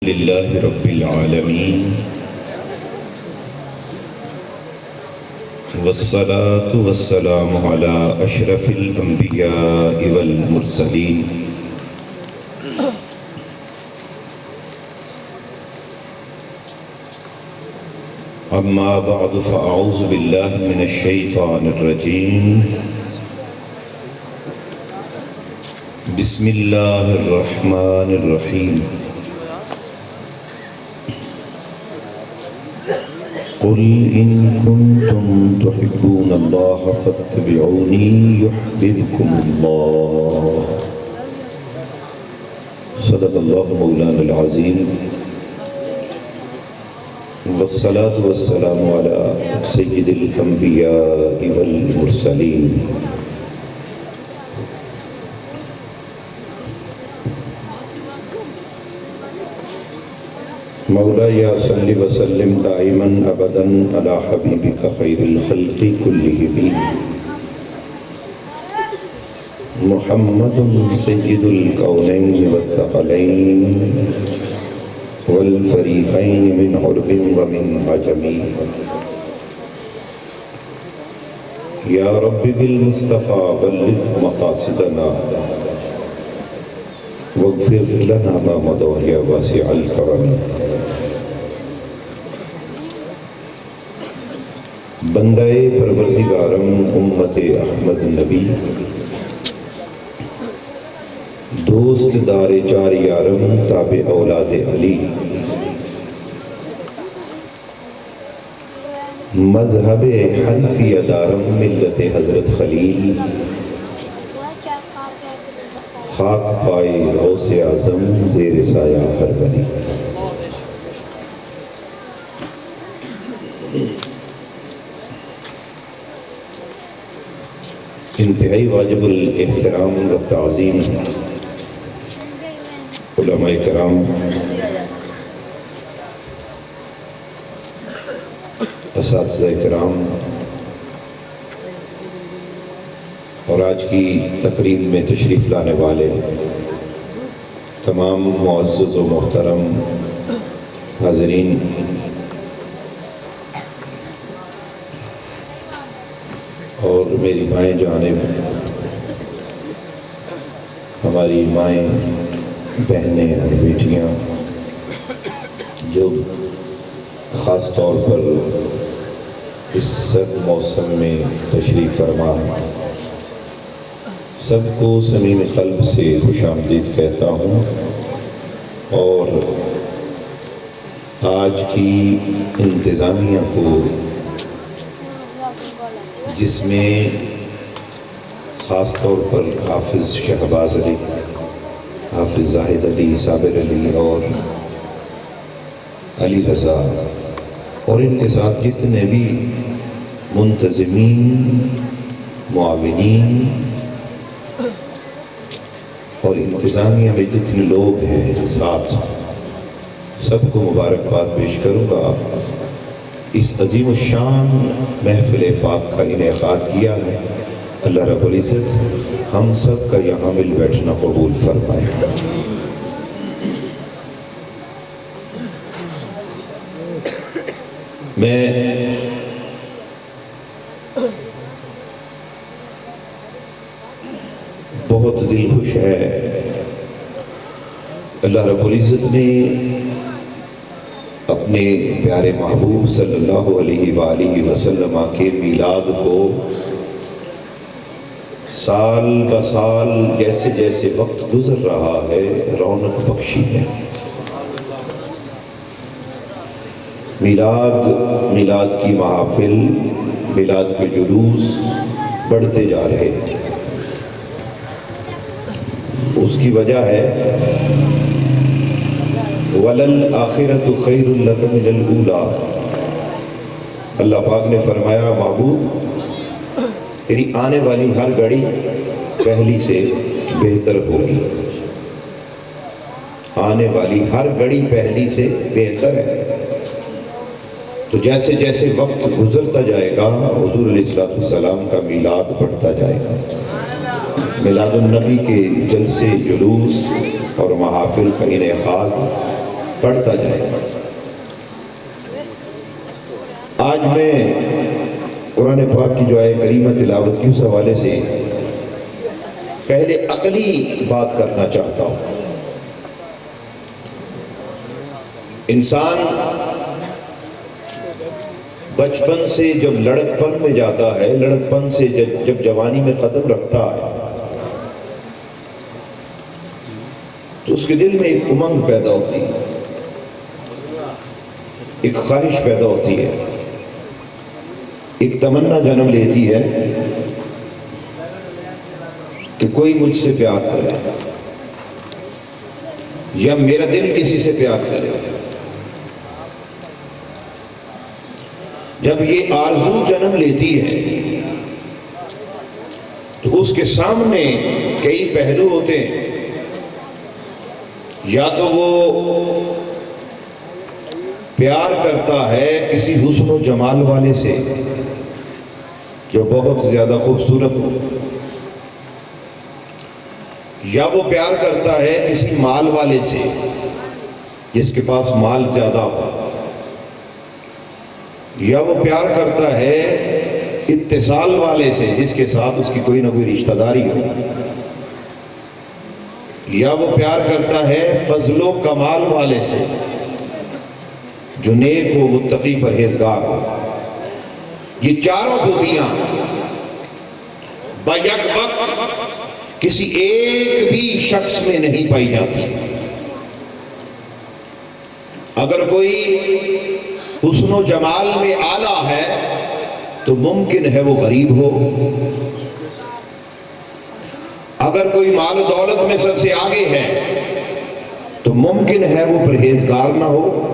للہ رب العالمین والصلاة والسلام على اشرف الانبیاء والمرسلین اما بعد فاعوذ باللہ من الشیطان الرجیم بسم اللہ الرحمن الرحیم قل ان کنتم تحبون اللہ فاتبعونی یحببکم اللہ صدق اللہ مولانا العظیم والصلاة والسلام على سید الانبیاء والمرسلین مولایا صلی وسلم دائما ابدا علی حبیبک خیر الخلق کلہم محمد سید الکونین والثقلین والفریقین من عرب ومن عجم یا رب بالمصطفى بلغ مقاصدنا واغفر لنا ما مضى يا واسع الكرم بندہ پروردگارم امت احمد نبی دوست دار چار یارم تابع اولاد علی مذہب حنفیہ دارم ملت حضرت خلیل خاک پائے غوث اعظم زیر سایہ ہر ولی انتہائی واجب الاحترام و تعظیم علماء کرام، اساتذہ کرام اور آج کی تقریب میں تشریف لانے والے تمام معزز و محترم حاضرین، اور میری مائیں جانب ہماری مائیں، بہنیں اور بیٹیاں جو خاص طور پر اس سرد موسم میں تشریف فرما ہیں، سب کو صمیم قلب سے خوش آمدید کہتا ہوں۔ اور آج کی انتظامیہ کو، جس میں خاص طور پر حافظ شہباز علی، حافظ زاہد علی، صابر علی اور علی رضا، اور ان کے ساتھ جتنے بھی منتظمین، معاونین اور انتظامیہ میں جتنے لوگ ہیں ساتھ، سب کو مبارکباد پیش کروں گا۔ اس عظیم الشان محفل پاک کا انعقاد کیا ہے، اللہ رب العزت ہم سب کا یہاں مل بیٹھنا قبول فرمائے۔ میں بہت دل خوش ہے، اللہ رب العزت نے اپنے پیارے محبوب صلی اللہ علیہ وآلہ وسلم کے میلاد کو سال بسال جیسے جیسے وقت گزر رہا ہے رونق بخشی ہے۔ میلاد کی محافل، میلاد کے جلوس بڑھتے جا رہے ہیں۔ اس کی وجہ ہے وَلَلْآخِرَةُ خَيْرٌ لَكَ مِنَ الْأُولَىٰ، اللہ پاک نے فرمایا محبوب تیری آنے والی ہر گھڑی پہلی سے بہتر ہوگی، آنے والی ہر گھڑی پہلی سے بہتر ہے۔ تو جیسے جیسے وقت گزرتا جائے گا حضور علیہ السلام کا میلاد بڑھتا جائے گا۔ میلاد النبی کے جلسے، جلوس اور محافل کا انعقاد بڑھتا جائے گا۔ آج میں قرآن پاک کی جو آیت کریمہ تلاوت کی اس حوالے سے پہلے عقلی بات کرنا چاہتا ہوں۔ انسان بچپن سے جب لڑکپن میں جاتا ہے، لڑکپن سے جب جوانی میں قدم رکھتا ہے، تو اس کے دل میں ایک امنگ پیدا ہوتی ہے، ایک خواہش پیدا ہوتی ہے، ایک تمنا جنم لیتی ہے کہ کوئی مجھ سے پیار کرے یا میرا دل کسی سے پیار کرے۔ جب یہ آرزو جنم لیتی ہے تو اس کے سامنے کئی پہلو ہوتے ہیں۔ یا تو وہ پیار کرتا ہے کسی حسن و جمال والے سے جو بہت زیادہ خوبصورت ہو، یا وہ پیار کرتا ہے کسی مال والے سے جس کے پاس مال زیادہ ہو، یا وہ پیار کرتا ہے اتصال والے سے جس کے ساتھ اس کی کوئی نہ کوئی رشتہ داری ہو، یا وہ پیار کرتا ہے فضل و کمال والے سے جو نیک ہو، متقی پرہیزگار ہو۔ یہ چاروں خوبیاں بیک وقت کسی ایک بھی شخص میں نہیں پائی جاتی۔ اگر کوئی حسن و جمال میں اعلیٰ ہے تو ممکن ہے وہ غریب ہو، اگر کوئی مال و دولت میں سب سے آگے ہے تو ممکن ہے وہ پرہیزگار نہ ہو،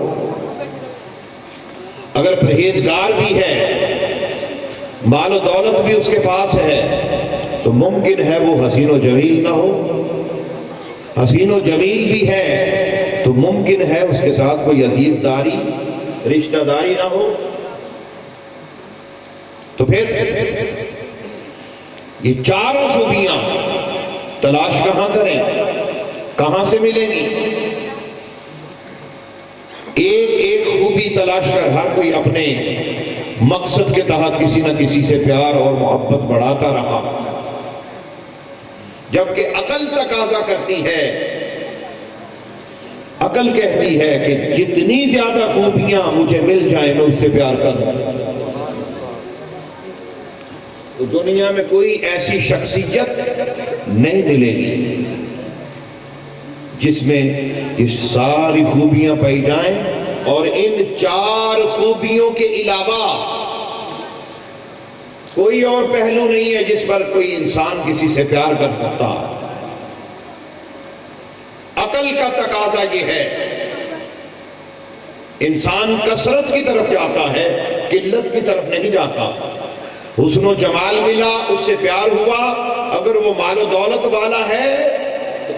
اگر پرہیزگار بھی ہے، مال و دولت بھی اس کے پاس ہے، تو ممکن ہے وہ حسین و جمیل نہ ہو، حسین و جمیل بھی ہے تو ممکن ہے اس کے ساتھ کوئی عزیز داری، رشتہ داری نہ ہو۔ تو پھر یہ چاروں خوبیاں تلاش کہاں کریں، کہاں سے ملیں گی؟ ایک ایک خوبی تلاش کر ہر کوئی اپنے مقصد کے تحت کسی نہ کسی سے پیار اور محبت بڑھاتا رہا، جبکہ عقل تقاضا کرتی ہے، عقل کہتی ہے کہ جتنی زیادہ خوبیاں مجھے مل جائیں میں اس سے پیار کروں۔ تو دنیا میں کوئی ایسی شخصیت نہیں ملے گی جس میں یہ ساری خوبیاں پائی جائیں اور ان چار خوبیوں کے علاوہ کوئی اور پہلو نہیں ہے جس پر کوئی انسان کسی سے پیار کر سکتا ہے۔ عقل کا تقاضا یہ ہے، انسان کثرت کی طرف جاتا ہے، قلت کی طرف نہیں جاتا۔ حسن و جمال ملا، اس سے پیار ہوا، اگر وہ مال و دولت والا ہے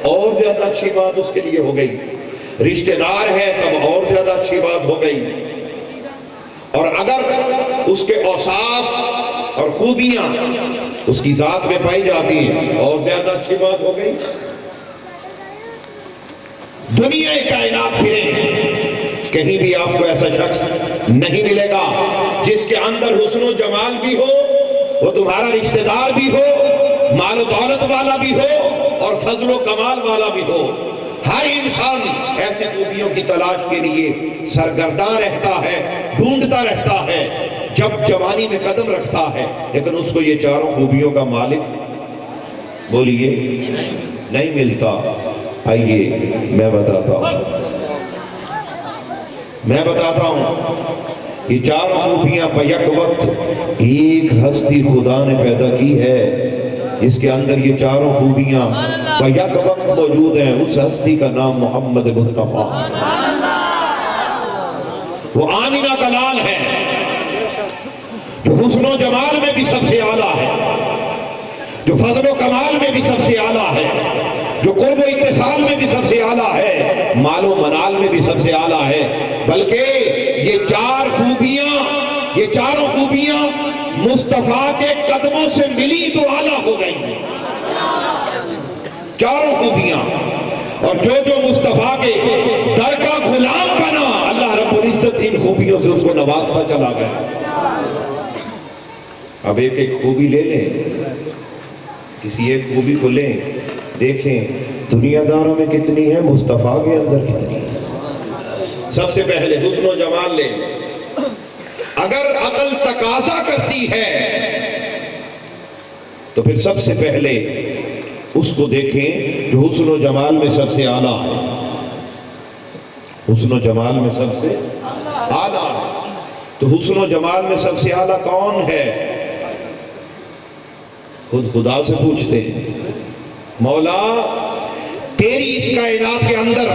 تو اور زیادہ اچھی بات اس کے لیے ہو گئی، رشتہ دار ہے تب اور زیادہ اچھی بات ہو گئی، اور اگر اس کے اوصاف اور خوبیاں اس کی ذات میں پائی جاتی ہیں اور زیادہ اچھی بات ہو گئی۔ دنیا کائنات پھریں، کہیں بھی آپ کو ایسا شخص نہیں ملے گا جس کے اندر حسن و جمال بھی ہو، وہ تمہارا رشتہ دار بھی ہو، مال و دولت والا بھی ہو اور فضل و کمال والا بھی ہو۔ ہر انسان ایسے خوبیوں کی تلاش کے لیے سرگرداں رہتا ہے، ڈھونڈتا رہتا ہے جب جوانی میں قدم رکھتا ہے، لیکن اس کو یہ چاروں خوبیوں کا مالک بولیے نہیں ملتا۔ آئیے میں بتاتا ہوں یہ چاروں خوبیاں بیک وقت ایک ہستی خدا نے پیدا کی ہے جس کے اندر یہ چاروں خوبیاں بیک وقت موجود ہیں۔ اس ہستی کا نام محمد مصطفیٰ، وہ آمینہ کا لال ہے جو حسن و جمال میں بھی سب سے اعلیٰ ہے، جو فضل و کمال میں بھی سب سے اعلیٰ ہے، جو قرب و اتصال میں بھی سب سے اعلیٰ ہے، مال و منال میں بھی سب سے اعلیٰ ہے۔ بلکہ یہ چاروں خوبیاں مصطفیٰ کے قدموں سے ملی تو اعلیٰ ہو گئی ہیں چاروں خوبیاں، اور جو مصطفیٰ کے در کا غلام چلا گیا۔ اب ایک ایک خوبی لے لیں، کسی ایک خوبی کو لیں، دیکھیں دنیا داروں میں کتنی ہے، مصطفیٰ کے اندر کتنی ہے۔ سب سے پہلے حسن و جمال لیں، اگر عقل تقاضا کرتی ہے تو پھر سب سے پہلے اس کو دیکھیں جو حسن و جمال میں سب سے اعلیٰ ہے، حسن و جمال میں سب سے اعلیٰ ہے۔ تو حسن و جمال میں سب سے اعلیٰ کون ہے؟ خود خدا سے پوچھتے ہیں، مولا تیری اس کائنات کے اندر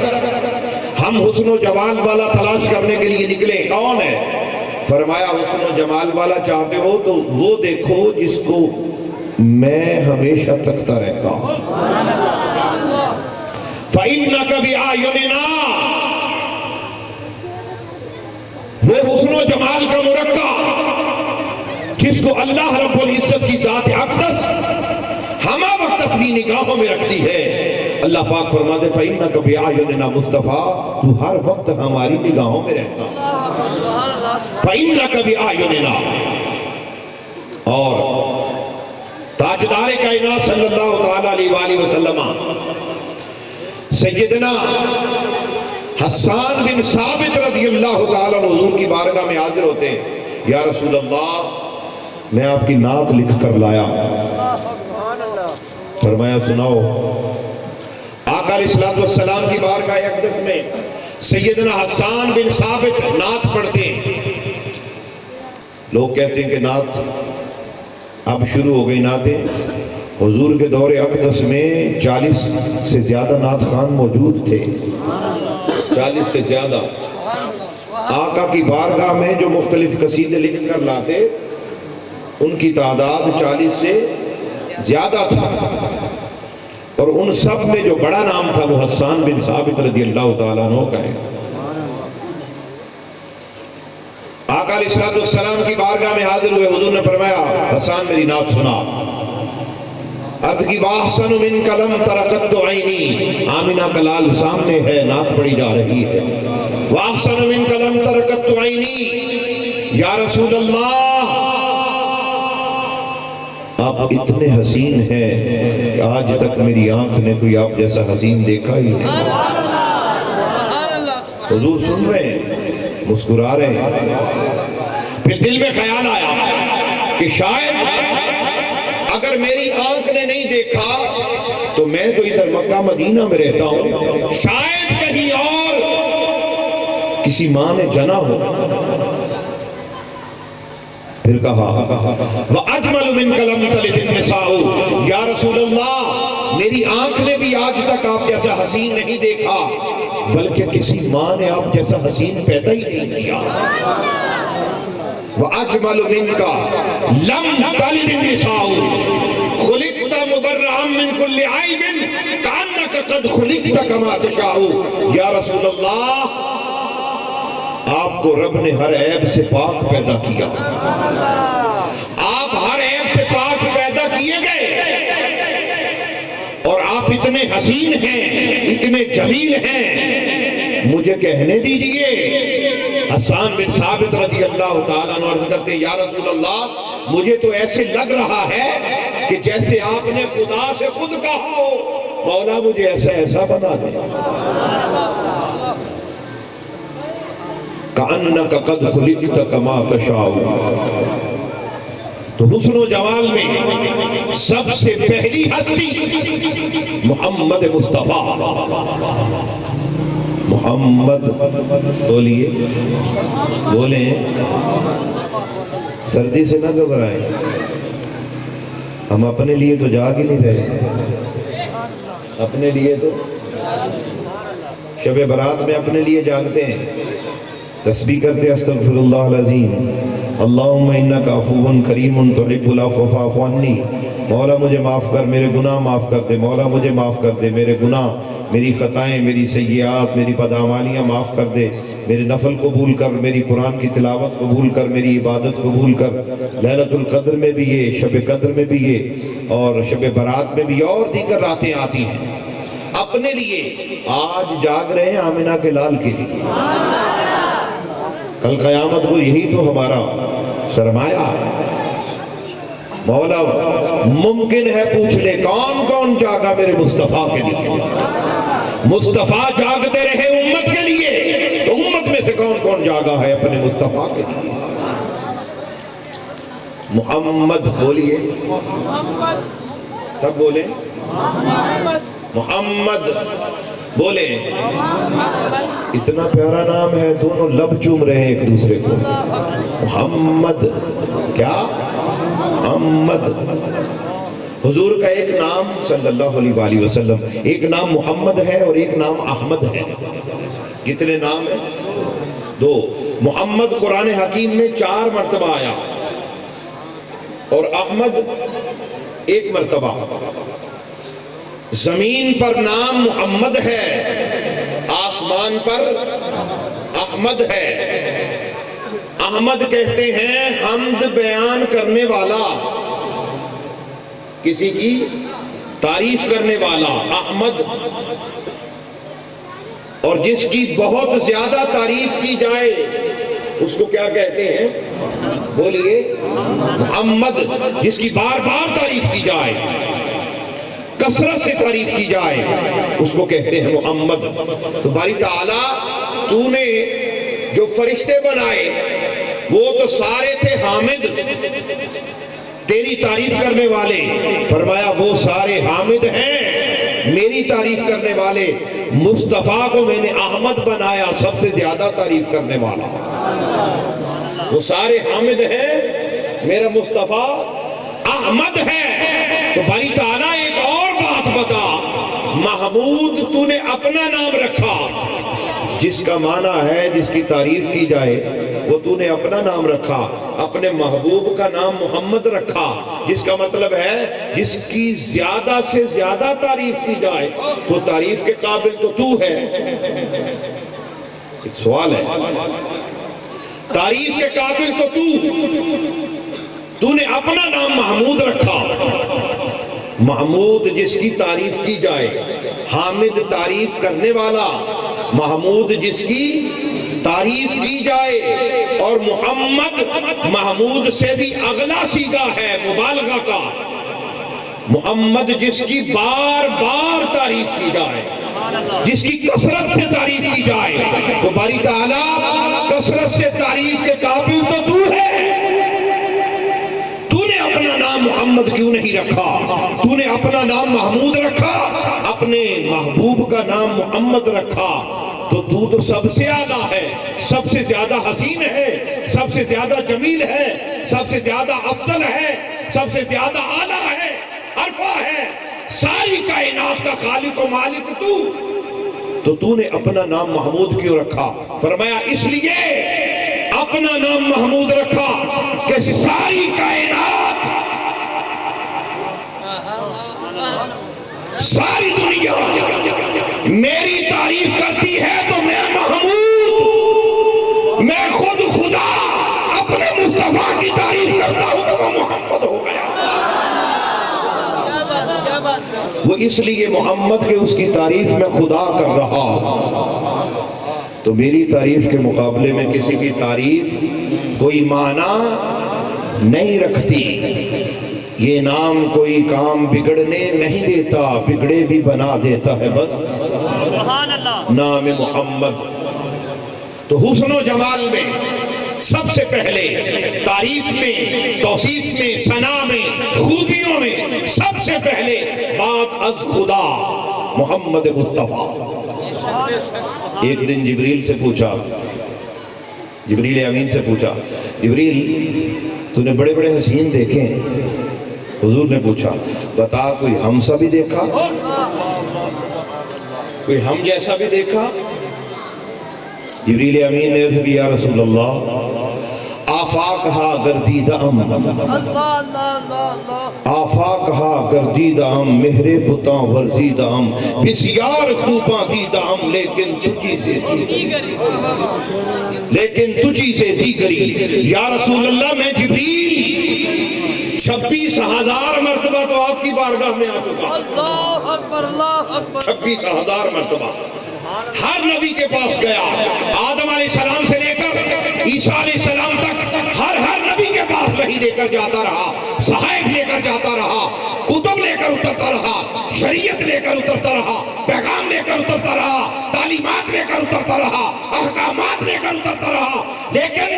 ہم حسن و جمال والا تلاش کرنے کے لیے نکلے، کون ہے؟ فرمایا حسن و جمال والا چاہتے ہو تو وہ دیکھو جس کو میں ہمیشہ تکتا رہتا ہوں۔ فَإِنَّكَ بِأَعْيُنِنَا، وہ حسن و جمال کا مرکب جس کو اللہ رب العزت کی ذات اقدس ہمہ وقت اپنی نگاہوں میں رکھتی ہے۔ اللہ پاک فرماتے ہیں فَإِنَّكَ بِأَعْيُنِنَا مصطفیٰ، تو ہر وقت ہماری نگاہوں میں رہتا ہے۔ فَإِنَّكَ بِأَعْيُنِنَا، اور تاجدار کائنات صلی اللہ تعالیٰ علیہ وآلہ وسلم سیدنا حسان بن ثابت رضی اللہ تعالیٰ حضور کی بارگاہ میں حاضر ہوتے ہیں، یا رسول اللہ میں آپ کی نعت لکھ کر لایا۔ فرمایا سناؤ۔ آقا علیہ السلام کی بارگاہ اقدس میں سیدنا حسان بن ثابت نعت پڑھتے ہیں۔ لوگ کہتے ہیں کہ نعت اب شروع ہو گئی نعتیں۔ حضور کے دور اقدس میں 40 سے زیادہ نعت خان موجود تھے، 40 سے زیادہ۔ آقا کی بارگاہ میں جو مختلف قصیدے لکھ کر لاتے ان کی تعداد 40 سے زیادہ تھا، اور ان سب میں جو بڑا نام تھا وہ حسان بن ثابت رضی اللہ تعالیٰ عنہ کا ہے۔ آقا علیہ السلام کی بارگاہ میں حاضر ہوئے، حضور نے فرمایا حسان میری نعت سنا۔ عرض کی وَأَحْسَنُ مِنْكَ لَمْ تَرَقَتُ عَيْنِي، آمینہ کا لال سامنے ہے، نعت پڑھی جا رہی ہے۔ وَأَحْسَنُ مِنْكَ لَمْ تَرَقَتُ عَيْنِي، یا رسول اللہ آپ اتنے حسین ہیں کہ آج تک میری آنکھ نے کوئی آپ جیسا حسین دیکھا ہی نہیں۔ حضور سن رہے ہیں، مسکرا رہے ہیں۔ پھر دل میں خیال آیا کہ شاید اگر میری آنکھ نے نہیں دیکھا تو میں تو ادھر مکہ مدینہ میں رہتا ہوں، شاید کہیں اور کسی ماں نے جنا ہو۔ پھر کہا وَأَجْمَلُ مِنْكَ لَمْ تَلِدِ النِّسَاءُ، یا رسول اللہ میری آنکھ نے بھی آج تک آپ جیسا حسین نہیں دیکھا، بلکہ کسی ماں نے آپ جیسا حسین پیدا ہی نہیں کیا۔ وَأَجْمَلُ مِنْكَ لَمْ تَلِدِ النِّسَاءُ، خُلِقْتَ مُبَرَّأً مِّن كُلِّ عَيْبٍ كَأَنَّكَ قَدْ خُلِقْتَ كَمَا تَشَاءُ، یا رسول اللہ آپ کو رب نے ہر عیب سے پاک پیدا کیا، آپ ہر عیب سے پاک پیدا کیے گئے، اور آپ اتنے حسین ہیں، اتنے جمیل ہیں۔ مجھے کہنے دیجئے، حسان بن ثابت رضی اللہ تعالیٰ عنہ عرض کرتے ہیں یا رسول اللہ مجھے تو ایسے لگ رہا ہے کہ جیسے آپ نے خدا سے خود کہا ہو، مولا مجھے ایسا ایسا بنا دے۔ کَأَنَّكَ قَدْ خُلِقْتَ كَمَا تَشَاءُ۔ تو حسن و جمال میں سب سے پہلی ہستی محمد مصطفیٰ، محمد بولیے، بولیں، سردی سے نہ گھبرائیں، ہم اپنے لیے تو جاگ ہی نہیں رہے، اپنے لیے تو شب برات میں اپنے لیے جاگتے ہیں، تسبیح کرتے استغفر اللہ العظیم، اللہم انکا عفو کریم تحب العفو فاعف عنی، مولا مجھے معاف کر، میرے گناہ معاف کر دے، مولا مجھے معاف کر دے، میرے گناہ، میری خطائیں، میری سیئات، میری بدعمالیاں معاف کر دے، میرے نفل قبول کر، میری قرآن کی تلاوت قبول کر، میری عبادت قبول کر، لیلۃ القدر میں بھی یہ، شب قدر میں بھی یہ، اور شب برات میں بھی اور دیگر راتیں آتی ہیں اپنے لیے۔ آج جاگ رہے ہیں آمنہ کے لال کے لیے، کل قیامت کو یہی تو ہمارا سرمایہ ہے۔ مولا ممکن ہے پوچھ لے کون کون جاگا میرے مصطفیٰ کے لیے؟ مصطفیٰ جاگتے رہے امت کے لیے، تو امت میں سے کون کون جاگا ہے اپنے مصطفیٰ کے لیے؟ محمد بولیے، سب بولیں محمد بولے۔ اتنا پیارا نام ہے، دونوں لب چوم رہے ہیں ایک دوسرے کو۔ محمد، کیا محمد؟ حضور کا ایک نام صلی اللہ علیہ وآلہ وسلم، ایک نام محمد ہے اور ایک نام احمد ہے۔ کتنے نام ہیں؟ دو۔ محمد قرآن حکیم میں 4 مرتبہ آیا اور احمد 1 مرتبہ۔ زمین پر نام محمد ہے، آسمان پر احمد ہے۔ احمد کہتے ہیں حمد بیان کرنے والا، کسی کی تعریف کرنے والا احمد، اور جس کی بہت زیادہ تعریف کی جائے اس کو کیا کہتے ہیں؟ بولیے محمد۔ جس کی بار بار تعریف کی جائے، کثرت سے تعریف کی جائے، اس کو کہتے ہیں محمد۔ تو باری تعالیٰ تو نے جو فرشتے بنائے وہ تو سارے تھے حامد، تیری تعریف کرنے والے۔ فرمایا وہ سارے حامد ہیں، میری تعریف کرنے والے۔ مصطفیٰ کو میں نے احمد بنایا، سب سے زیادہ تعریف کرنے والا۔ وہ سارے حامد ہیں، میرا مصطفیٰ احمد ہے۔ تو باری تعالیٰ ایک اور بات بتا، محمود تو نے اپنا نام رکھا، جس کا معنی ہے جس کی تعریف کی جائے وہ تو نے اپنا نام رکھا۔ اپنے محبوب کا نام محمد رکھا، جس کا مطلب ہے جس کی زیادہ سے زیادہ تعریف کی جائے تو تعریف کے قابل تو ہے۔ ایک سوال ہے، تعریف کے قابل تو نے اپنا نام محمود رکھا۔ محمود جس کی تعریف کی جائے، حامد تعریف کرنے والا، محمود جس کی تعریف کی جائے، اور محمد محمود سے بھی اگلا صیغہ ہے مبالغہ کا۔ محمد جس کی بار بار تعریف کی جائے، جس کی کثرت سے تعریف کی جائے، تو باری تعالیٰ کثرت سے تعریف کے قابل تو ہے۔ تو نے اپنا نام محمد کیوں نہیں رکھا؟ تو نے اپنا نام محمود رکھا، اپنے محبوب کا نام محمد رکھا، تو سب سے اعلیٰ ہے، سب سے زیادہ حسین ہے، سب سے زیادہ جمیل ہے، سب سے زیادہ افضل ہے، سب سے زیادہ اعلیٰ ہے، عرفہ ہے، ساری کائنات کا خالق و مالک تو نے اپنا نام محمود کیوں رکھا؟ فرمایا اس لیے اپنا نام محمود رکھا کہ ساری کائنات، ساری دنیا میری تعریف کرتی ہے تو میں محمود، میں خود خدا اپنے مصطفیٰ کی تعریف کرتا ہوں تو وہ محمد ہو گیا۔ وہ اس لیے محمد کے اس کی تعریف میں خدا کر رہا۔ تو میری تعریف کے مقابلے میں کسی کی تعریف کوئی معنی نہیں رکھتی۔ یہ نام کوئی کام بگڑنے نہیں دیتا، بگڑے بھی بنا دیتا ہے بس نام محمد۔ تو حسن و جمال میں سب سے پہلے، تعریف میں، توصیف میں، ثنا میں، خوبیوں میں سب سے پہلے بات از خدا محمد مصطفیٰ۔ ایک دن جبریل سے پوچھا، جبریل امین سے پوچھا، جبریل تو نے بڑے بڑے حسین دیکھے ہیں۔ حضور نے پوچھا بتا کوئی ہم سا بھی دیکھا، کوئی ہم جیسا بھی دیکھا؟ جبریل امین نے عرض کی یا رسول اللہ آفاقہا گردیدہم، آفاقہا گردیدہم، مہرے بتاں ورزیدہم، بسیار خوباں دیدہم، لیکن تجھی سے دیگری۔ یا رسول اللہ میں جبریل 26,000 مرتبہ تو آپ کی بارگاہ میں آ چکا، 26,000 مرتبہ ہر نبی کے پاس گیا، آدم علیہ السلام سے لے کر لے کر جاتا رہا، صحائف لے کر جاتا رہا، کتب لے کر اترتا رہا، شریعت لے کر اترتا رہا، پیغام لے کر اترتا رہا، تعلیمات لے کر اترتا رہا، احکامات لے کر اترتا رہا، لیکن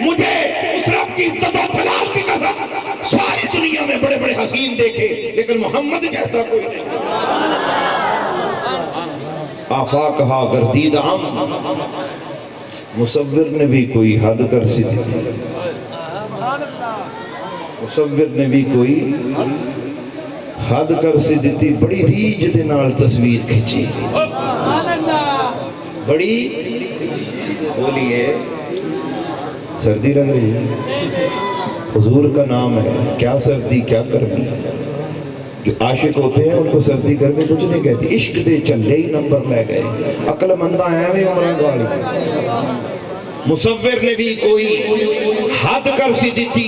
مجھے اس رب کی عزت و جلال کی قسم، ساری دنیا میں بڑے بڑے حسین دیکھے لیکن محمد جیسا کوئی نہیں۔ آفاقہا گردید عام، مصور نے بھی کوئی حد کر سی دیتی، مصور نے بھی کوئی حد کر سی دیتی، بڑی ریج دے نال تصویر کھچی، بڑی بولیے سردی لگ رہی ہے، حضور کا نام ہے، کیا سردی کیا گرمی۔ جو عاشق ہوتے ہیں ان کو سردی گرمی کچھ نہیں کہتی، عشق دے چلے ہی نمبر لے گئے، عقل مندہ ہیں میں عمرہ گاڑی۔ مصور نے بھی کوئی حد کر سی دیتی،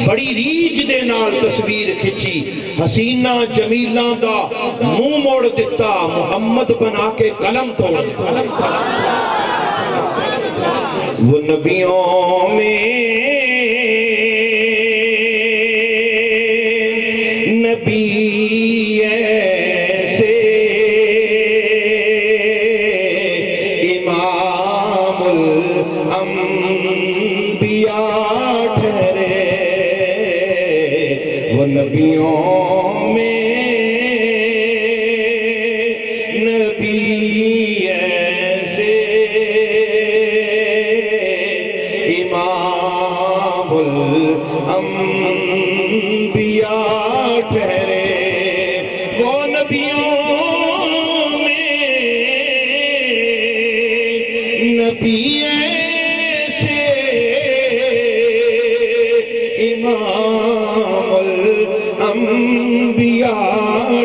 بڑی ریج دے نال تصویر کھچی، حسینہ جمیلہ دا منہ موڑ دیتا، محمد بنا کے قلم توڑ۔ وہ نبیوں میں نبی ایسے امام الانبیاء ٹھہرے، وہ نبیوں میں نبی ایسے امام الانبیاء ٹھہرے، وہ نبیوں میں نبی ایسے امام الانبیاء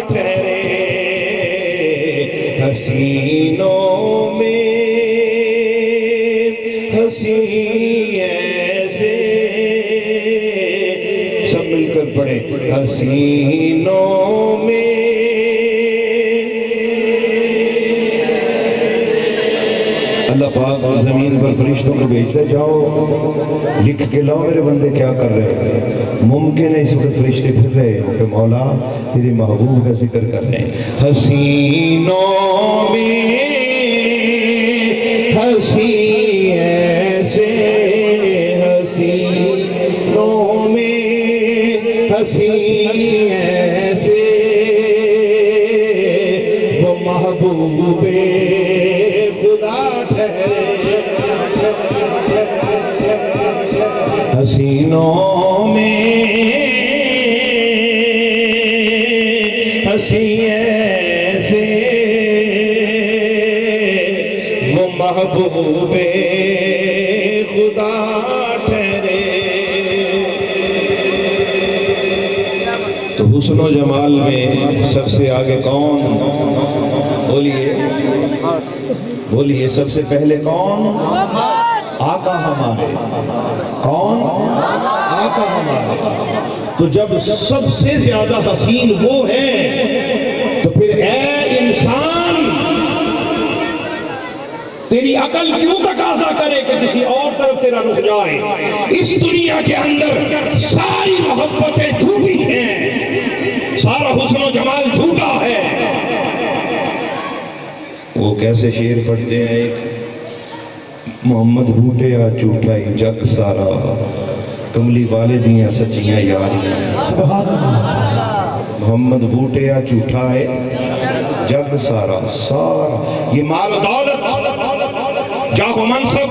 ٹھہرے، حسینوں میں حسین ایسے، سب مل کر پڑھیں، حسینوں میں اللہ پاک زمین پر فرشتوں کو بھیجتے جاؤ لکھ کے لاؤ میرے بندے کیا کر رہے تھے، ممکن ہے اس وقت فرشتے پھر رہے ہو کہ مولا تیرے محبوب کا ذکر کر رہے ہیں۔ حسینوں میں حسین ایسے، حسینوں میں حسین ایسے، وہ محبوب خدا ٹھہرے، حسینوں میں حسین ایسے، وہ محبوب خدا ٹھہرے۔ تو حسن و جمال میں سب سے آگے کون؟ بولیے بولیے، سب سے پہلے کون؟ آقا ہمارے۔ کون؟ آقا ہمارے۔ تو جب سب سے زیادہ حسین وہ ہے تو پھر اے انسان تیری عقل کیوں تقاضا کرے کہ کسی اور طرف تیرا رخ جائے؟ اس دنیا کے اندر ساری محبتیں جھوٹی ہیں، سارا حسن و جمال جھوٹا ہے۔ وہ کیسے شعر پڑھتے ہیں، ایک محمد بھوٹے آ جھوٹا ہی جگ سارا، کملی والے دیاں سچیاں یاریاں۔ محمد بھوٹے آ جھوٹا ہے جگ سارا، سارا یہ مال و دولت، جاہ و منصب،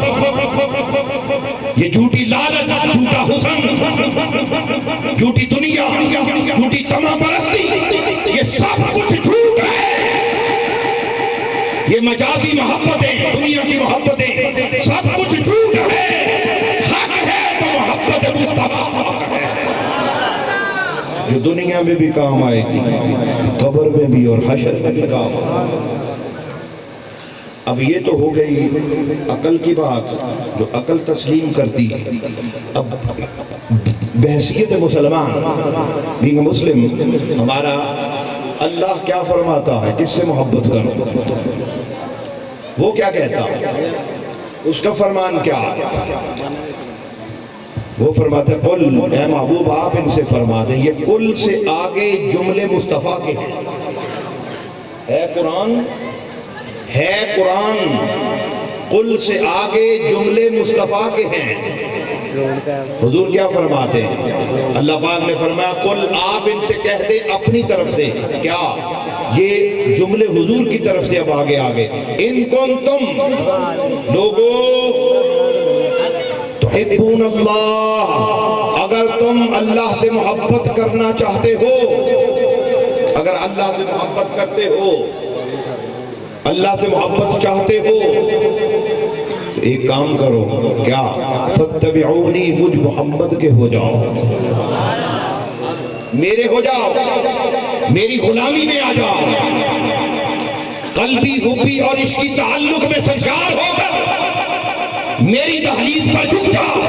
یہ جھوٹی لالت، جھوٹا حسن، جھوٹی دنیا، جھوٹی تمام پرستی، یہ سب کچھ جھوٹ ہے۔ یہ مجازی محبتیں، دنیا کی محبتیں، سب کچھ جھوٹ ہے۔ حق ہے تو محبت مصطفیٰ ہے، جو دنیا میں بھی کام آئے گی، قبر میں بھی اور حشر میں بھی کام آئے گی۔ اب یہ تو ہو گئی عقل کی بات، جو عقل تسلیم کرتی ہے۔ اب بحثیت مسلمان، being a مسلم، ہمارا اللہ کیا فرماتا ہے، کس سے محبت کرو، وہ کیا کہتا ہے، اس کا فرمان کیا؟ وہ فرماتے ہیں قل، اے محبوب آپ ان سے فرما دیں، یہ قل سے آگے جملے مصطفیٰ کے ہیں۔ ہے قرآن قل سے آگے جملے مصطفیٰ کے ہیں۔ حضور کیا فرماتے ہیں؟ اللہ پاک نے فرمایا قل، آپ ان سے کہہ دیں اپنی طرف سے، کیا یہ جملے حضور کی طرف سے اب آگے ان کنتم لوگو تحبون اللہ، اگر تم اللہ سے محبت کرنا چاہتے ہو، اگر اللہ سے محبت کرتے ہو، اللہ سے محبت چاہتے ہو، تو ایک کام کرو، کیا؟ فاتبعونی، مجھ محمد کے ہو جاؤ، میرے ہو جاؤ، میری غلامی میں آ جاؤ، قلبی حبی اور عشقی تعلق میں سرشار ہو کر میری دہلیز پر جھک جاؤ،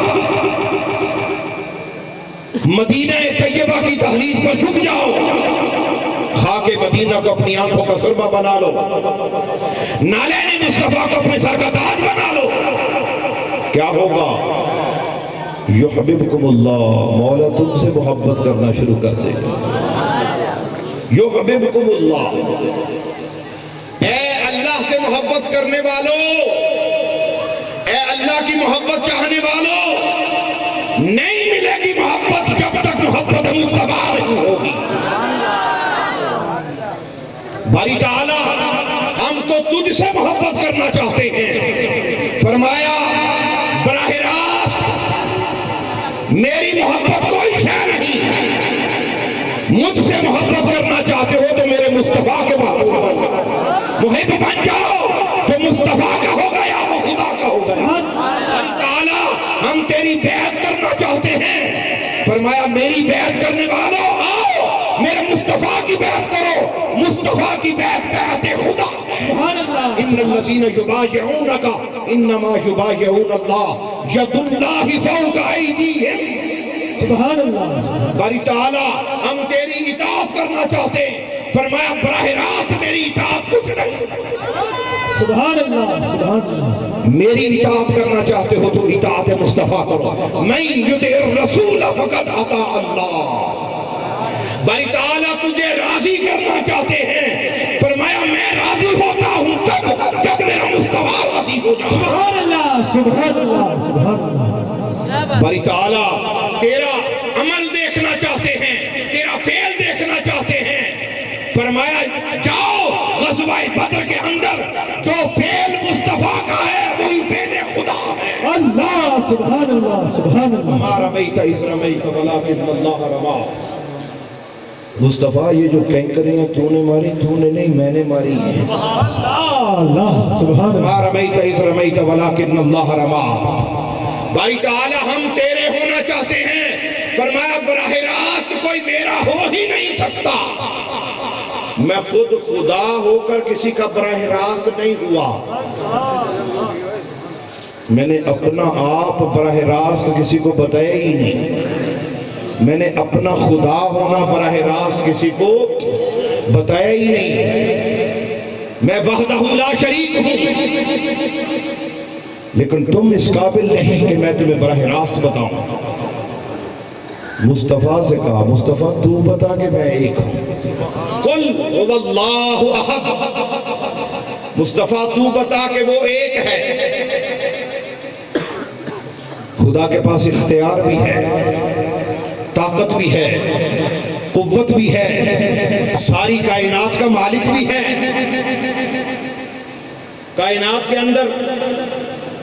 مدینہ طیبہ کی دہلیز پر جھک جاؤ، خاک مدینہ کو اپنی آنکھوں کا سرما بنا لو، نالین مصطفیٰ کو اپنے سر کا تاج بنا لو، کیا ہوگا؟ یحببکم اللہ، مولا تم سے محبت کرنا شروع کر دے گا۔ یحببکم اللہ، اے اللہ سے محبت کرنے والوں، اے اللہ کی محبت چاہنے والوں، نہیں ملے گی محبت جب تک محبت مصطفیٰ نہیں ہوگی۔ باری تعالیٰ ہم تو تجھ سے محبت کرنا چاہتے ہیں، فرمایا براہ راست میری محبت کوئی شے نہیں، مجھ سے محبت کرنا چاہتے ہو تو میرے مصطفیٰ کے محبوب بن جاؤ، محب بن جاؤ، جو مصطفیٰ کا ہو گیا وہ خدا کا ہو گیا۔ باری تعالیٰ ہم تیری بیعت کرنا چاہتے ہیں، فرمایا میری بیعت کرنے والوں آؤ میرے مصطفیٰ کی بیعت کرو، مصطفیٰ کی بیعت بیعت خدا۔ ان الذین یبایعونک انما یبایعون اللہ ید اللہ فوق ایدیہم۔ سبحان اللہ۔ باری تعالیٰ ہم تیری اطاعت کرنا چاہتے ہیں، فرمایا براہ راست میری اطاعت کچھ نہیں۔ سبحان اللہ، سبحان اللہ۔ میری اطاعت کرنا چاہتے ہو تو اطاعت مصطفیٰ کرو، من یطع الرسول فقد اطاع اللہ۔ باری تعالیٰ تجھے راضی کرنا چاہتے ہیں، فرمایا میں راضی ہوتا ہوں تب جب میرا مصطفیٰ راضی ہو جائے۔ سبحان اللہ، سبحان اللہ، سبحان اللہ۔ باری تعالیٰ تیرا عمل دیکھنا چاہتے ہیں، تیرا فعل دیکھنا چاہتے ہیں، فرمایا جاؤ غزوہ بدر کے اندر جو فعل مصطفیٰ کا ہے وہی فعل خدا ہے۔ اللہ، سبحان اللہ، سبحان اللہ۔ ما رمیت اذ رمیت ولکن اللہ رمی۔ مصطفیٰ یہ جو کینکریاں تو نے ماری، تو نے نہیں میں نے ماری ہیں۔ اللہ، سبحان اللہ۔ ما رمیت اذ رمیت ولکن اللہ رمی۔ باری تعالیٰ ہم تیرے ہونا چاہتے ہیں، فرمایا براہ راست کوئی میرا ہو ہی نہیں سکتا، میں خود خدا ہو کر کسی کا براہ راست نہیں ہوا، میں نے اپنا آپ براہ راست کسی کو بتایا ہی نہیں، میں نے اپنا خدا ہونا براہ راست کسی کو بتایا ہی نہیں، میں وحدہ لا شریک ہوں، لیکن تم اس قابل نہیں کہ میں تمہیں براہ راست بتاؤں۔ مصطفیٰ سے کہا مصطفیٰ تو بتا کہ میں ایک ہوں، قل هو اللہ احد، مصطفیٰ تو بتا کہ وہ ایک ہے۔ خدا کے پاس اختیار بھی ہے، طاقت بھی ہے، قوت بھی ہے، ساری کائنات کا مالک بھی ہے، کائنات کے اندر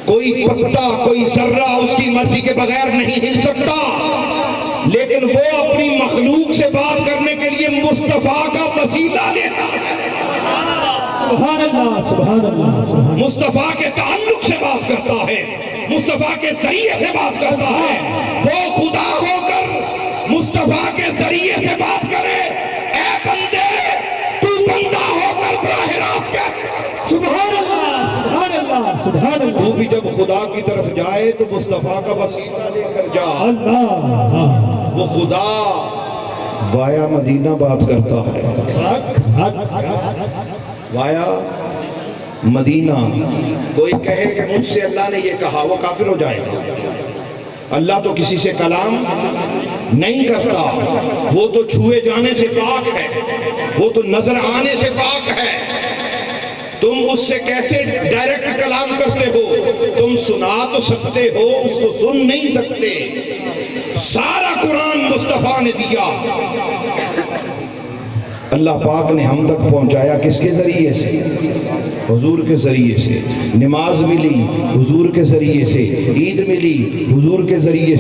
کوئی پتا کوئی ذرہ اس کی مرضی کے بغیر نہیں ہل سکتا، لیکن وہ اپنی مخلوق سے بات کرنے کے لیے مصطفیٰ کا وسیلہ لیتا ہے۔ سبحان اللہ، سبحان اللہ۔ مصطفیٰ کے تعلق سے بات کرتا ہے، مصطفیٰ کے ذریعے سے بات کرتا ہے، وہ خدا ہو کر مصطفیٰ کے ذریعے سے بات کرے، اے بندے تو بندہ ہو کر براہ راست کہے۔ سبحان اللہ، سبحان اللہ، سبحان اللہ۔ تو بھی جب خدا کی طرف جائے تو مصطفیٰ کا وسیلہ لے کر جا۔ اللہ، وہ خدا وایا مدینہ بات کرتا ہے، وایا مدینہ۔ کوئی کہے کہ مجھ سے اللہ نے یہ کہا وہ کافر ہو جائے گا، اللہ تو کسی سے کلام نہیں کرتا، وہ تو چھوئے جانے سے پاک ہے، وہ تو نظر آنے سے پاک ہے۔ تم اس سے کیسے ڈائریکٹ کلام کرتے ہو؟ تم سنا تو سکتے ہو، اس کو سن نہیں سکتے۔ سارا قرآن مصطفیٰ نے دیا، اللہ پاک نے ہم تک پہنچایا کس کے ذریعے سے؟ حضور کے ذریعے سے۔ نماز ملی حضور کے ذریعے سے، عید ملی حضور کے ذریعے سے۔